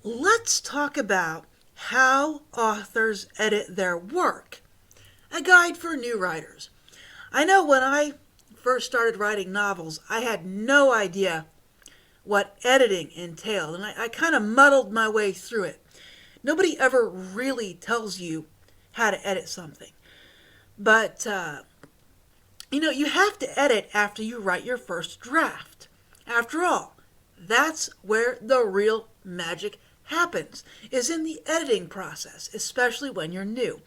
Let's talk about how authors edit their work. A guide for new writers. I know when I first started writing novels, I had no idea what editing entailed, and I kind of muddled my way through it. Nobody ever really tells you how to edit something. But, you have to edit after you write your first draft. After all, that's where the real magic happens, is in the editing process, especially when you're new.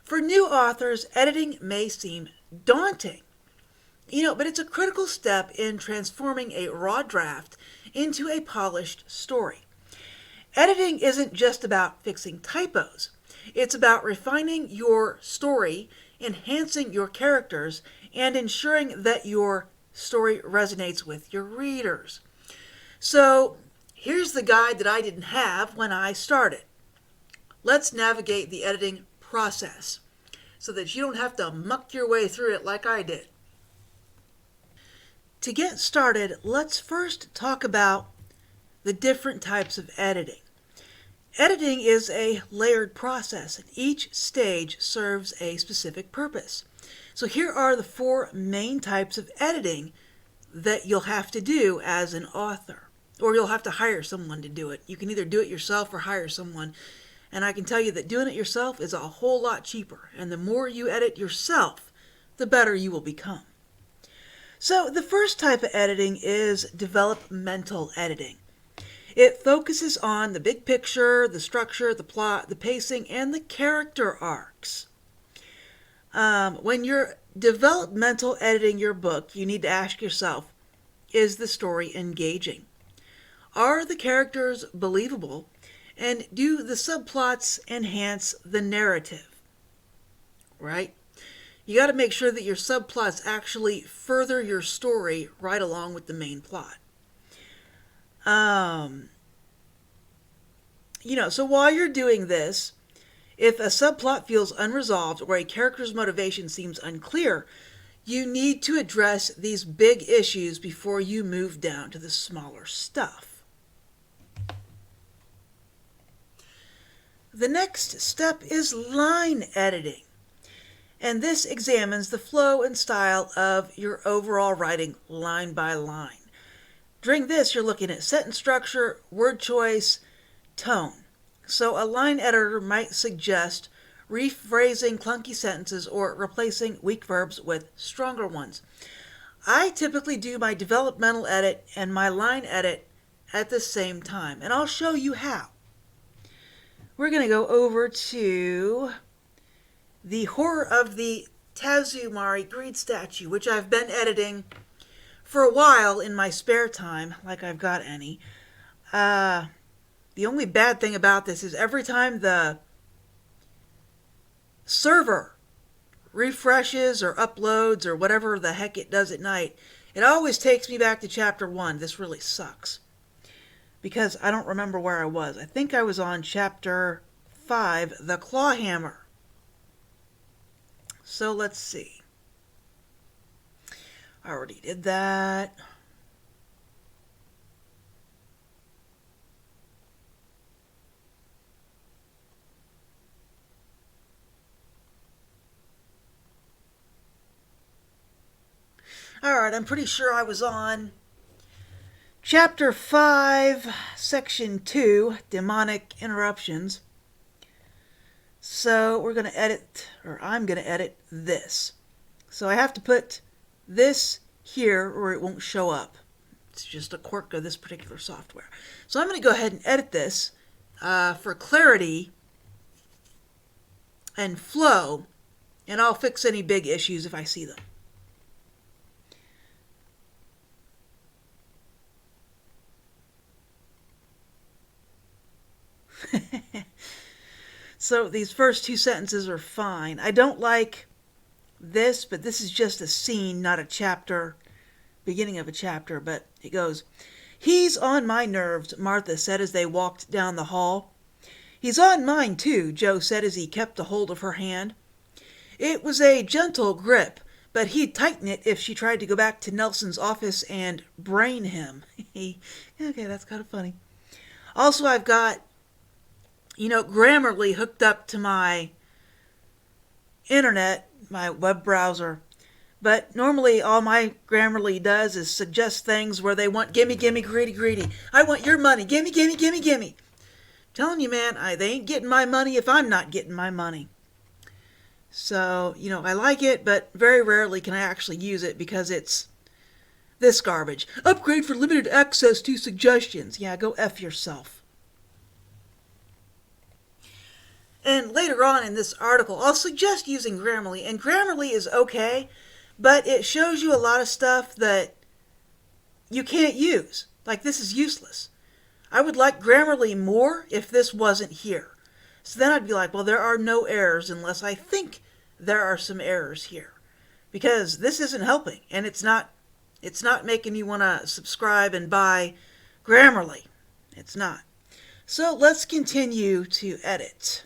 For new authors, editing may seem daunting, but it's a critical step in transforming a raw draft into a polished story. Editing isn't just about fixing typos. It's about refining your story, enhancing your characters, and ensuring that your story resonates with your readers. So, here's the guide that I didn't have when I started. Let's navigate the editing process so that you don't have to muck your way through it like I did. To get started, let's first talk about the different types of editing. Editing is a layered process, and each stage serves a specific purpose. So here are the 4 main types of editing that you'll have to do as an author, or you'll have to hire someone to do it. You can either do it yourself or hire someone, and I can tell you that doing it yourself is a whole lot cheaper, and the more you edit yourself, the better you will become. So the first type of editing is developmental editing. It focuses on the big picture, the structure, the plot, the pacing, and the character arcs. When you're developmental editing your book, you need to ask yourself, is the story engaging? Are the characters believable? And do the subplots enhance the narrative? Right? You got to make sure that your subplots actually further your story right along with the main plot. So while you're doing this, if a subplot feels unresolved or a character's motivation seems unclear, you need to address these big issues before you move down to the smaller stuff. The next step is line editing, and this examines the flow and style of your overall writing line by line. During this, you're looking at sentence structure, word choice, tone. So a line editor might suggest rephrasing clunky sentences or replacing weak verbs with stronger ones. I typically do my developmental edit and my line edit at the same time, and I'll show you how. We're going to go over to the Horror of the Tazumari Greed statue, which I've been editing for a while in my spare time, like I've got any. The only bad thing about this is every time the server refreshes or uploads or whatever the heck it does at night, it always takes me back to chapter 1. This really sucks, because I don't remember where I was. I think I was on chapter 5, the claw hammer. So let's see. I already did that. Alright, I'm pretty sure I was on Chapter 5, Section 2, Demonic Interruptions. So I'm going to edit this. So I have to put this here or it won't show up. It's just a quirk of this particular software. So I'm going to go ahead and edit this for clarity and flow, and I'll fix any big issues if I see them. So these first 2 sentences are fine. I don't like this, but this is just a scene, not a chapter, beginning of a chapter, but it goes, "He's on my nerves," Martha said as they walked down the hall. "He's on mine, too," Joe said as he kept a hold of her hand. It was a gentle grip, but he'd tighten it if she tried to go back to Nelson's office and brain him. Okay, that's kind of funny. Also, I've got, Grammarly hooked up to my internet, my web browser. But normally, all my Grammarly does is suggest things where they want gimme, gimme, greedy, greedy. I want your money. Gimme, gimme, gimme, gimme. Telling you, man, they ain't getting my money if I'm not getting my money. So, I like it, but very rarely can I actually use it because it's this garbage. Upgrade for limited access to suggestions. Yeah, go F yourself. And later on in this article, I'll suggest using Grammarly. And Grammarly is okay, but it shows you a lot of stuff that you can't use. Like, this is useless. I would like Grammarly more if this wasn't here. So then I'd be like, well, there are no errors unless I think there are some errors here. Because this isn't helping, and it's not making you want to subscribe and buy Grammarly. It's not. So let's continue to edit.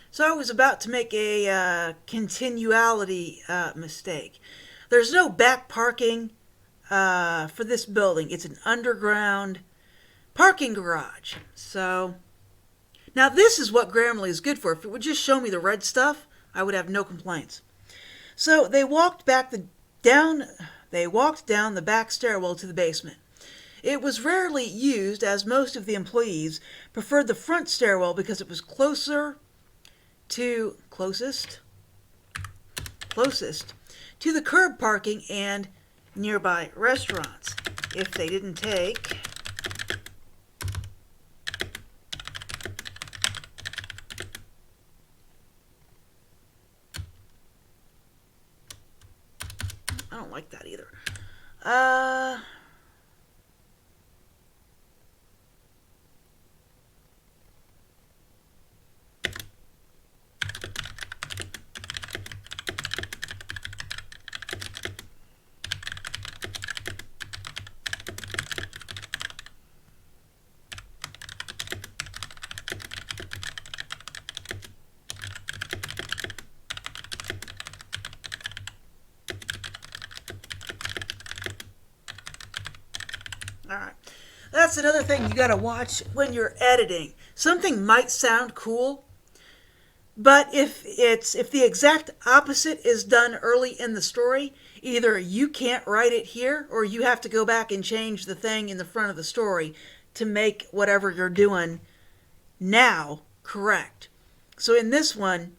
So I was about to make a continuality mistake. There's no back parking for this building. It's an underground parking garage. So now this is what Grammarly is good for. If it would just show me the red stuff, I would have no complaints. So they walked down the back stairwell to the basement. It was rarely used as most of the employees preferred the front stairwell because it was closest to the curb parking and nearby restaurants. If they didn't take I don't like that either. Alright. That's another thing you gotta watch when you're editing. Something might sound cool, but if the exact opposite is done early in the story, either you can't write it here or you have to go back and change the thing in the front of the story to make whatever you're doing now correct. So in this one,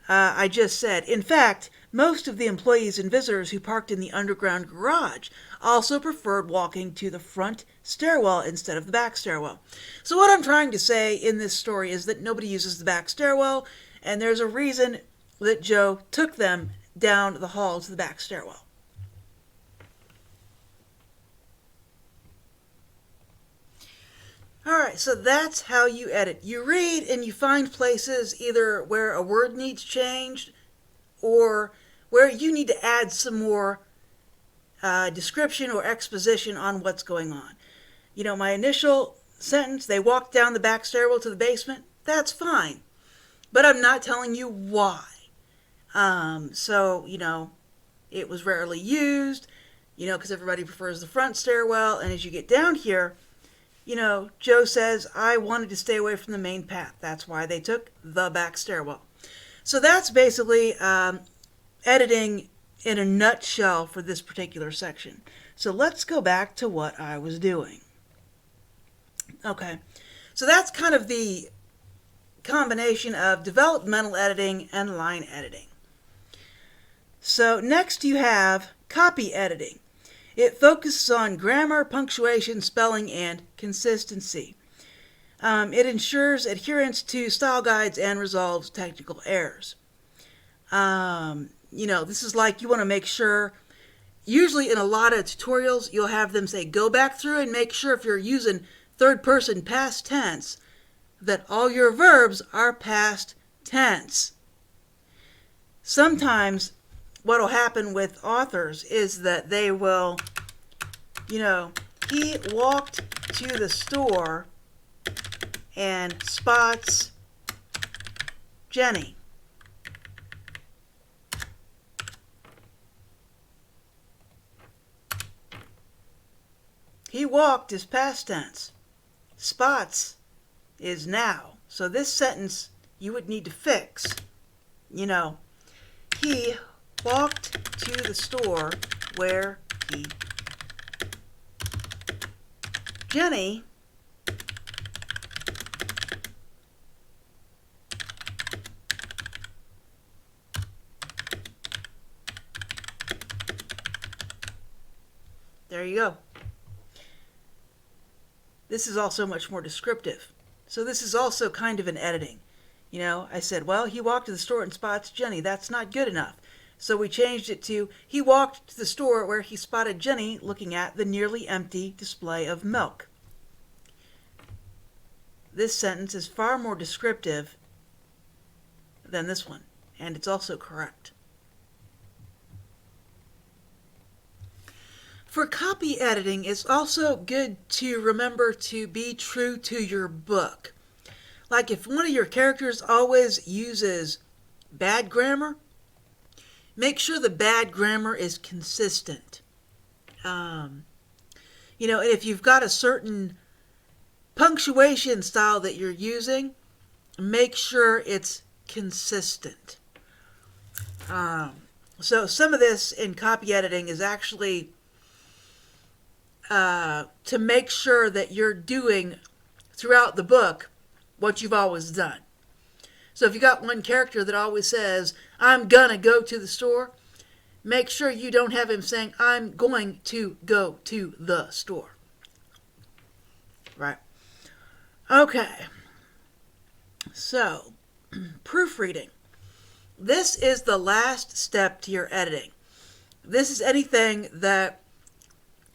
I just said, in fact, most of the employees and visitors who parked in the underground garage also preferred walking to the front stairwell instead of the back stairwell. So what I'm trying to say in this story is that nobody uses the back stairwell, and there's a reason that Joe took them down the hall to the back stairwell. Alright, so that's how you edit. You read and you find places either where a word needs changed or where you need to add some more description or exposition on what's going on. My initial sentence, they walked down the back stairwell to the basement, that's fine. But I'm not telling you why. So, it was rarely used, because everybody prefers the front stairwell. And as you get down here, Joe says, I wanted to stay away from the main path. That's why they took the back stairwell. So that's basically editing in a nutshell for this particular section. So let's go back to what I was doing. Okay, so that's kind of the combination of developmental editing and line editing. So next you have copy editing. It focuses on grammar, punctuation, spelling, and consistency. It ensures adherence to style guides and resolves technical errors. This is like you want to make sure, usually in a lot of tutorials, you'll have them say, go back through and make sure if you're using third person past tense, that all your verbs are past tense. Sometimes what will happen with authors is that they will, he walked to the store and spots Jenny. He walked is past tense. Spots is now. So this sentence you would need to fix. He walked to the store where he... Jenny there you go. This is also much more descriptive. So this is also kind of an editing. I said, well, he walked to the store and spots Jenny. That's not good enough. So we changed it to, he walked to the store where he spotted Jenny looking at the nearly empty display of milk. This sentence is far more descriptive than this one, and it's also correct. For copy editing, it's also good to remember to be true to your book. Like if one of your characters always uses bad grammar, make sure the bad grammar is consistent. And if you've got a certain punctuation style that you're using, make sure it's consistent. So some of this in copy editing is actually to make sure that you're doing throughout the book what you've always done. So if you got one character that always says, I'm gonna go to the store, make sure you don't have him saying, I'm going to go to the store. Right. Okay. So, proofreading. This is the last step to your editing. This is anything that,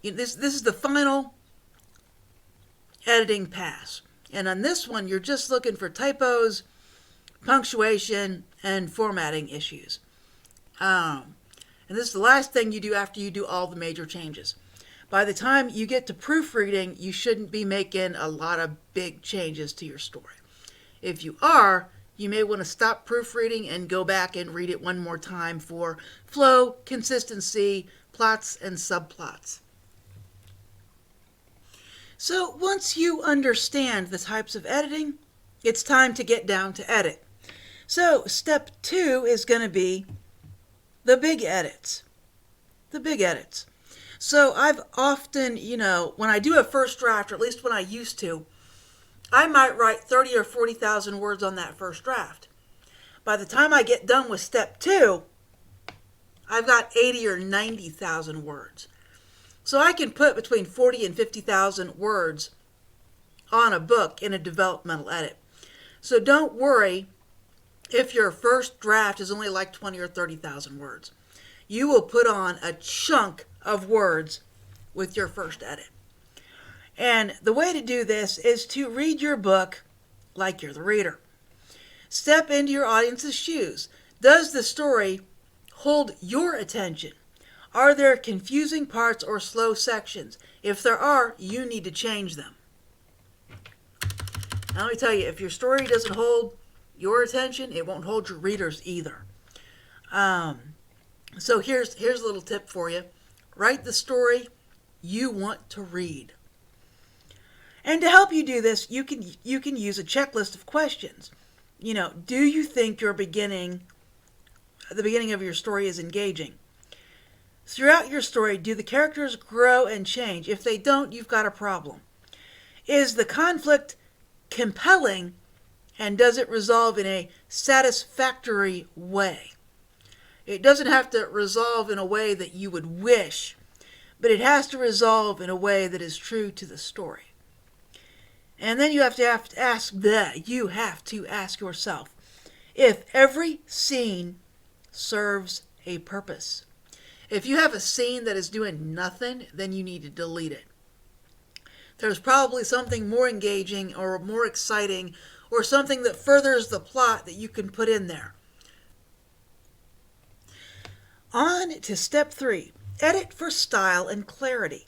this is the final editing pass. And on this one, you're just looking for typos, punctuation, and formatting issues. And this is the last thing you do after you do all the major changes. By the time you get to proofreading, you shouldn't be making a lot of big changes to your story. If you are, you may want to stop proofreading and go back and read it one more time for flow, consistency, plots, and subplots. So once you understand the types of editing, it's time to get down to edit. So step 2 is going to be the big edits. The big edits. So I've often, when I do a first draft, or at least when I used to, I might write 30 or 40,000 words on that first draft. By the time I get done with step 2, I've got 80 or 90,000 words. So I can put between 40 and 50,000 words on a book in a developmental edit. So don't worry if your first draft is only like 20 or 30,000 words. You will put on a chunk of words with your first edit. And the way to do this is to read your book like you're the reader. Step into your audience's shoes. Does the story hold your attention? Are there confusing parts or slow sections? If there are, you need to change them. Now, let me tell you, if your story doesn't hold your attention, it won't hold your readers either. So here's a little tip for you. Write the story you want to read. And to help you do this, you can use a checklist of questions. Do you think the beginning of your story is engaging? Throughout your story, do the characters grow and change? If they don't, you've got a problem. Is the conflict compelling, and does it resolve in a satisfactory way? It doesn't have to resolve in a way that you would wish, but it has to resolve in a way that is true to the story. And then you have to ask yourself if every scene serves a purpose. If you have a scene that is doing nothing, then you need to delete it. There's probably something more engaging or more exciting or something that furthers the plot that you can put in there. On to step 3, edit for style and clarity.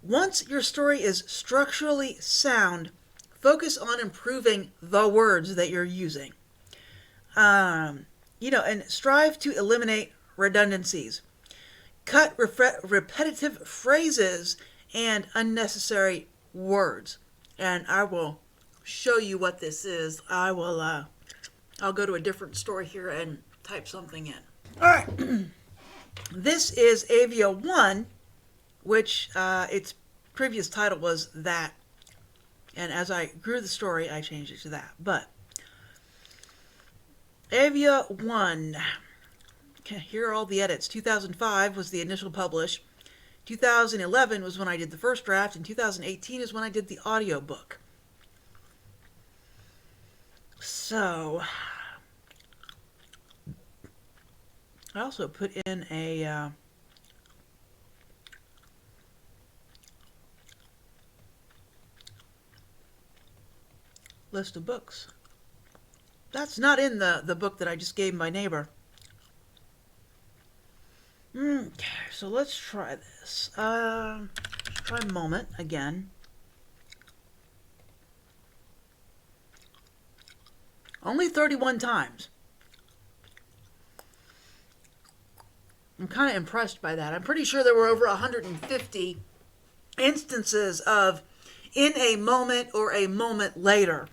Once your story is structurally sound, focus on improving the words that you're using. And strive to eliminate redundancies. Cut repetitive phrases and unnecessary words. And I will show you what this is. I'll go to a different story here and type something in. All right. This is Avia 1, which its previous title was That. And as I grew the story, I changed it to that. But Avia 1. Okay, here are all the edits. 2005 was the initial publish. 2011 was when I did the first draft, and 2018 is when I did the audiobook. So, I also put in a list of books. That's not in the book that I just gave my neighbor. Okay, so let's try this. Try Moment again. Only 31 times. I'm kind of impressed by that. I'm pretty sure there were over 150 instances of in a moment or a moment later,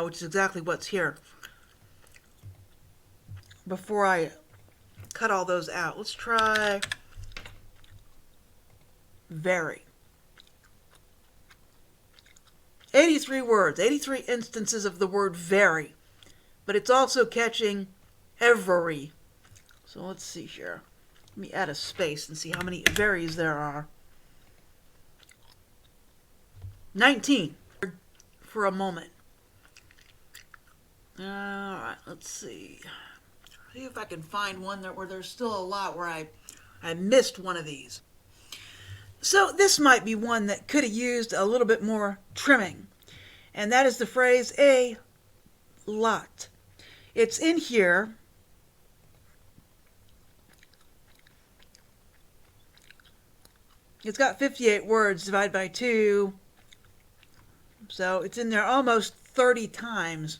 which is exactly what's here. Before I cut all those out, let's try very. 83 words, 83 instances of the word very, but it's also catching every. So let's see here. Let me add a space and see how many varies there are. 19 for a moment. All right, let's see. See if I can find one where there's still a lot where I missed one of these. So this might be one that could have used a little bit more trimming. And that is the phrase a lot. It's in here. It's got 58 words divided by 2. So it's in there almost 30 times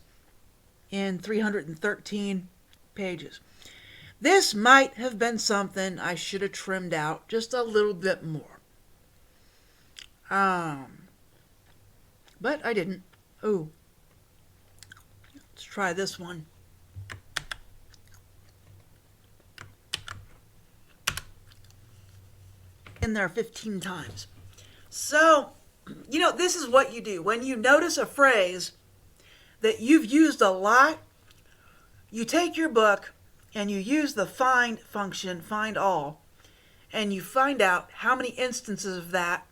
in 313 pages. This might have been something I should have trimmed out just a little bit more. But I didn't. Ooh. Let's try this one. In there 15 times. So, this is what you do. When you notice a phrase that you've used a lot, you take your book and you use the find function, find all, and you find out how many instances of that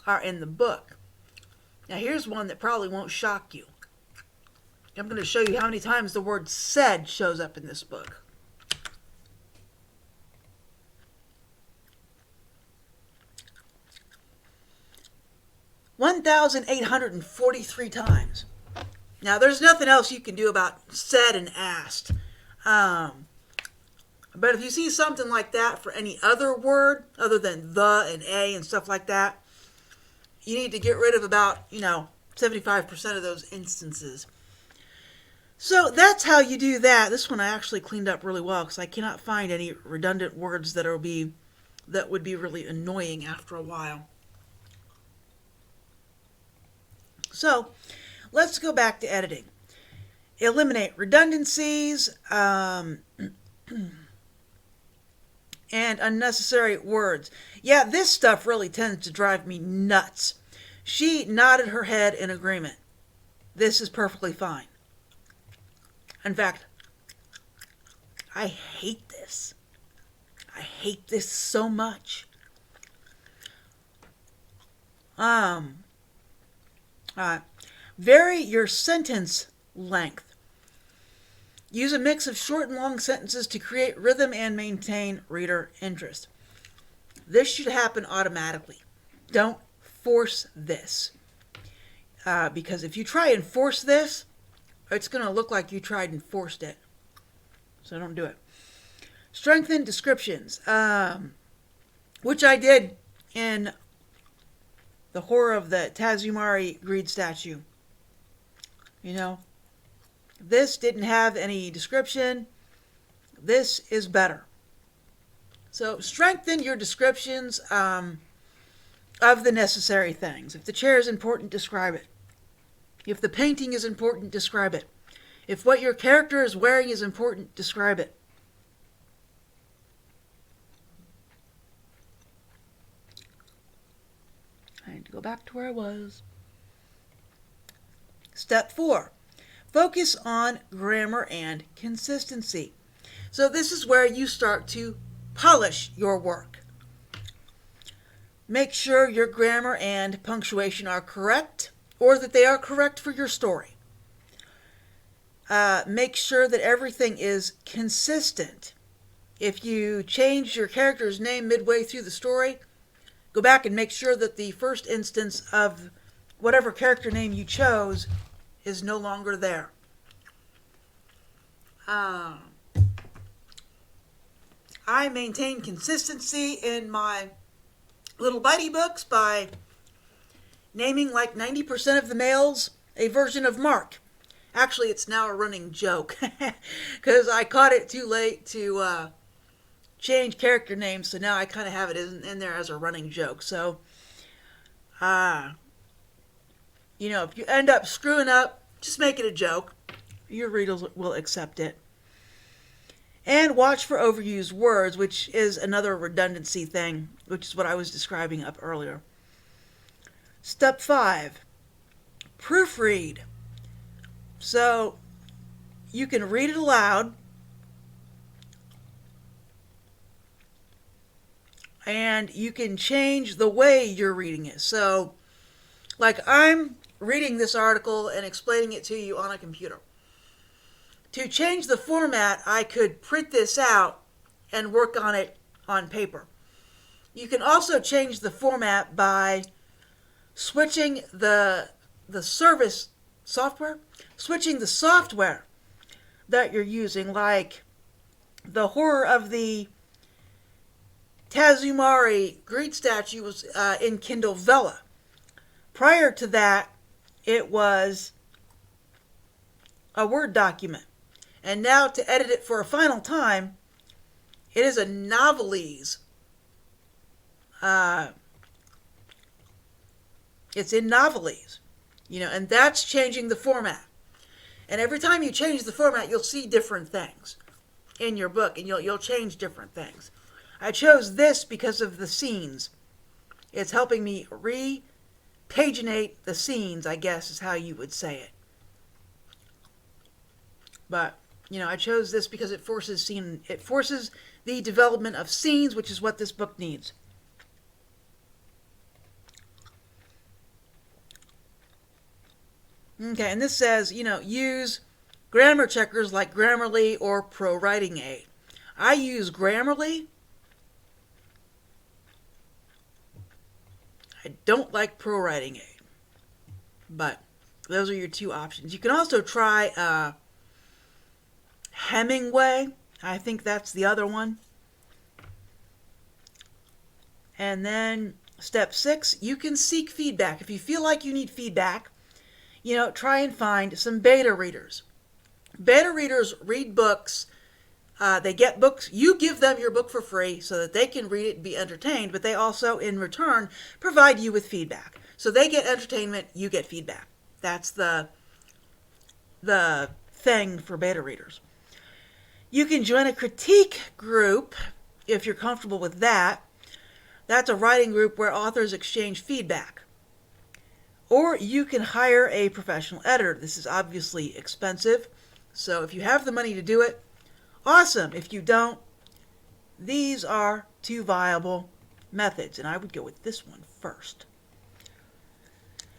are in the book. Now here's one that probably won't shock you. I'm going to show you how many times the word said shows up in this book. (1,843 times. Now, there's nothing else you can do about said and asked. But if you see something like that for any other word, other than the and a and stuff like that, you need to get rid of about, 75% of those instances. So that's how you do that. This one I actually cleaned up really well because I cannot find any redundant words that would be really annoying after a while. So let's go back to editing. Eliminate redundancies and unnecessary words. Yeah, this stuff really tends to drive me nuts. She nodded her head in agreement. This is perfectly fine. In fact, I hate this. I hate this so much. Vary your sentence length. Use a mix of short and long sentences to create rhythm and maintain reader interest. This should happen automatically. Don't force this. Because if you try and force this, it's going to look like you tried and forced it. So don't do it. Strengthen descriptions, which I did in The Horror of the Tazumari Greed Statue. You know, this didn't have any description. This is better. So strengthen your descriptions of the necessary things. If the chair is important, describe it. If the painting is important, describe it. If what your character is wearing is important, describe it. I need to go back to where I was. Step 4. Focus on grammar and consistency. So this is where you start to polish your work. Make sure your grammar and punctuation are correct, or that they are correct for your story. Make sure that everything is consistent. If you change your character's name midway through the story, go back and make sure that the first instance of whatever character name you chose is no longer there. I maintain consistency in my little buddy books by naming like 90% of the males a version of Mark. Actually, it's now a running joke because I caught it too late to change character names, so now I kind of have it in there as a running joke. So, if you end up screwing up, just make it a joke. Your readers will accept it. And watch for overused words, which is another redundancy thing, which is what I was describing up earlier. Step 5, proofread. So you can read it aloud and you can change the way you're reading it. So, like I'm reading this article and explaining it to you on a computer. To change the format, I could print this out and work on it on paper. You can also change the format by switching the software that you're using, like The Horror of the Tazumari Greed Statue was in Kindle Vella. Prior to that, it was a Word document. And now to edit it for a final time, it is a Novelese. It's in Novelese, and that's changing the format. And every time you change the format, you'll see different things in your book, and you'll change different things. I chose this because of the scenes. It's helping me repaginate the scenes, I guess is how you would say it. But I chose this because it forces the development of scenes, which is what this book needs. Okay, and this says, use grammar checkers like Grammarly or Pro Writing Aid. I use Grammarly. I don't like Pro Writing Aid. But those are your two options. You can also try Hemingway. I think that's the other one. And then step 6, you can seek feedback. If you feel like you need feedback, try and find some beta readers. Beta readers read books. They get books. You give them your book for free so that they can read it and be entertained, but they also, in return, provide you with feedback. So they get entertainment, you get feedback. That's the thing for beta readers. You can join a critique group if you're comfortable with that. That's a writing group where authors exchange feedback. Or you can hire a professional editor. This is obviously expensive, so if you have the money to do it, awesome. If you don't, these are two viable methods, and I would go with this one first.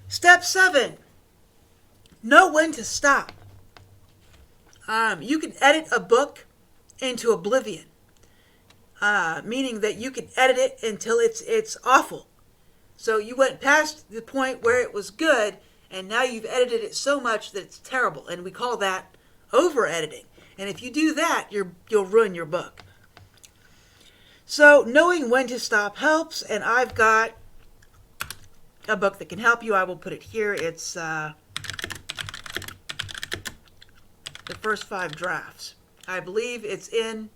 Step 7, know when to stop. You can edit a book into oblivion, meaning that you can edit it until it's awful. So you went past the point where it was good, and now you've edited it so much that it's terrible, and we call that over-editing. And if you do that, you'll ruin your book. So knowing when to stop helps, and I've got a book that can help you. I will put it here. It's the first 5 drafts. I believe it's in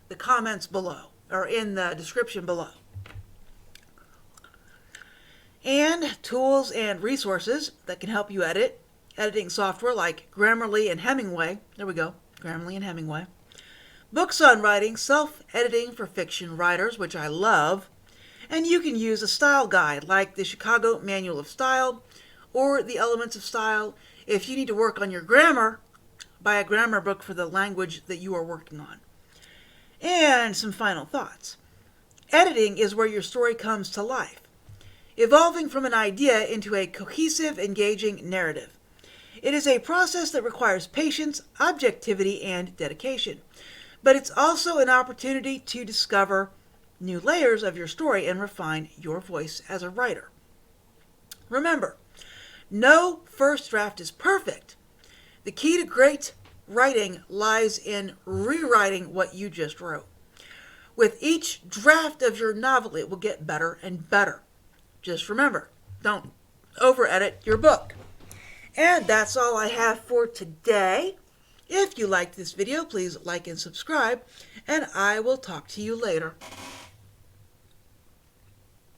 the comments below, or in the description below. And tools and resources that can help you edit. Editing software like Grammarly and Hemingway. There we go, Grammarly and Hemingway. Books on writing, self-editing for fiction writers, which I love. And you can use a style guide like the Chicago Manual of Style or the Elements of Style. If you need to work on your grammar, buy a grammar book for the language that you are working on. And some final thoughts. Editing is where your story comes to life, evolving from an idea into a cohesive, engaging narrative. It is a process that requires patience, objectivity, and dedication. But it's also an opportunity to discover new layers of your story and refine your voice as a writer. Remember, no first draft is perfect. The key to great writing lies in rewriting what you just wrote. With each draft of your novel, it will get better and better. Just remember, don't over-edit your book. And that's all I have for today. If you liked this video, please like and subscribe, and I will talk to you later.